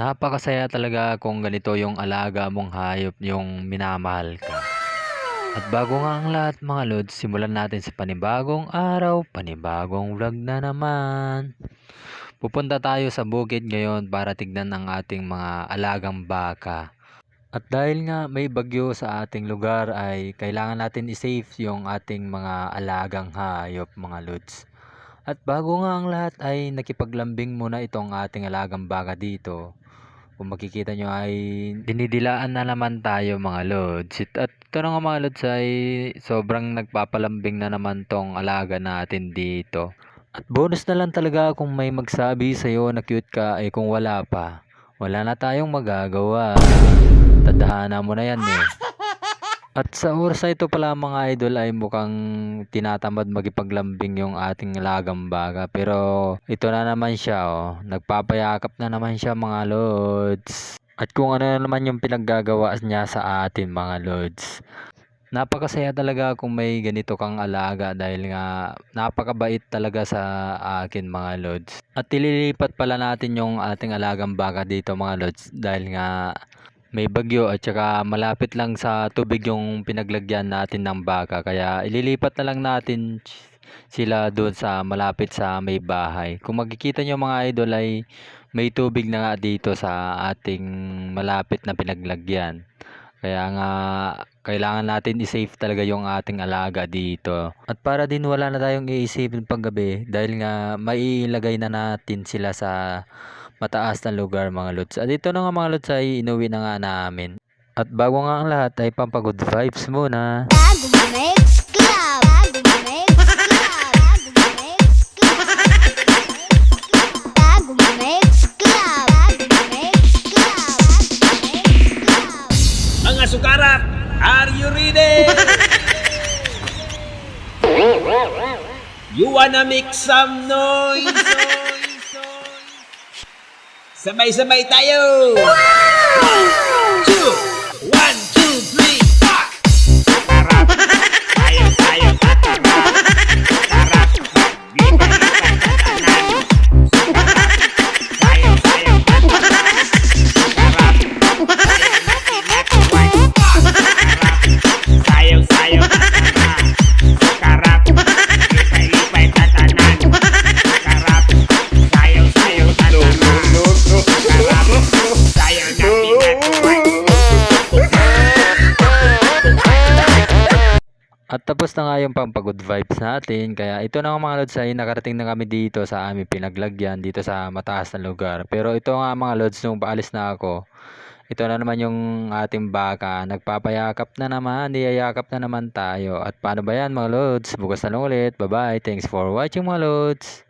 Napakasaya talaga kung ganito yung alaga mong hayop yung minamahal ka. At bago nga ang lahat mga lods, simulan natin sa panibagong araw, panibagong vlog na naman. Pupunta tayo sa bukid ngayon para tignan ang ating mga alagang baka. At dahil nga may bagyo sa ating lugar ay kailangan natin i-save yung ating mga alagang hayop mga lods. At bago nga ang lahat ay nakipaglambing muna itong ating alagang baka dito. Kung makikita nyo ay dinidilaan na naman tayo mga lods. At ito na nga mga lods ay sobrang nagpapalambing na naman tong alaga natin dito. At bonus na lang talaga kung may magsabi sa'yo na cute ka, kung wala pa, wala na tayong magagawa. Tadhana mo na yan eh. At sa oras na ito pala mga idol ay mukhang tinatamad makipaglambing yung ating alagang baka. Pero ito na naman siya nagpapayakap na naman siya mga lods. At kung ano na naman yung pinaggagawa niya sa atin mga lods. Napakasaya talaga kung may ganito kang alaga dahil nga napakabait talaga sa akin mga lods. At ililipat pala natin yung ating alagang baka dito mga lods dahil nga may bagyo at saka malapit lang sa tubig yung pinaglagyan natin ng baka kaya ililipat na lang natin sila doon sa malapit sa may bahay. Kung makikita nyo mga idol ay may tubig na nga dito sa ating malapit na pinaglagyan. Kaya nga kailangan natin i-save talaga yung ating alaga dito. At para din wala na tayong iisipin paggabi dahil nga mailagay na natin sila sa mataas na lugar mga lods. At ito na nga mga lods ay inuwi na nga namin. At bago nga ang lahat ay pampagood vibes muna. Mix Club. Mix Club. Mix Club. Mix Club. Mix Club. Mga sukarap, are you ready? You wanna make some noise? Sabay-sabay tayo! One, two, three, four! Sarap! Tayo, tatarap! Sarap! Lipat-lipat sa kanan! Tayo, tatarap! Sarap! Tayo, sayaw sa kanan! Sarap! Lipat-lipat sa kanan! Sarap! Sayaw sa kanan! At tapos na nga yung pampagood vibes natin. Kaya ito na nga mga lods ay nakarating na kami dito sa aming pinaglagyan dito sa mataas na lugar. Pero ito nga mga lods nung paalis na ako. Ito na naman yung ating baka. Nagpapayakap na naman. Niyayakap na naman tayo. At paano ba yan mga lods? Bukas na lang ulit. Bye bye. Thanks for watching mga lods.